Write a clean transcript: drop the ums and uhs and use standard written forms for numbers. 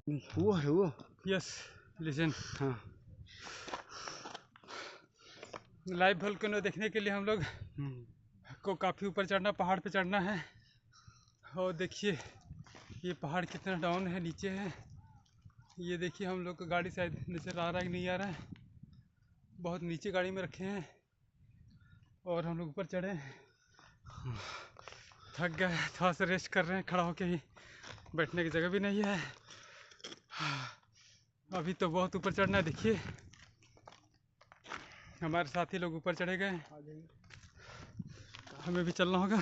वो है वो। Yes listen. हाँ, लाइव वोल्केनो देखने के लिए हम लोग को काफ़ी ऊपर चढ़ना, पहाड़ पे चढ़ना है। और देखिए ये पहाड़ कितना डाउन है, नीचे है। ये देखिए हम लोग को गाड़ी शायद नज़र आ रहा है कि नहीं आ रहा है, बहुत नीचे गाड़ी में रखे हैं और हम लोग ऊपर चढ़े। थक गए, थोड़ा सा रेस्ट कर रहे हैं, खड़ा होके ही, बैठने की जगह भी नहीं है। अभी तो बहुत ऊपर चढ़ना है। देखिए हमारे साथी लोग ऊपर चढ़े गए, हमें भी चलना होगा।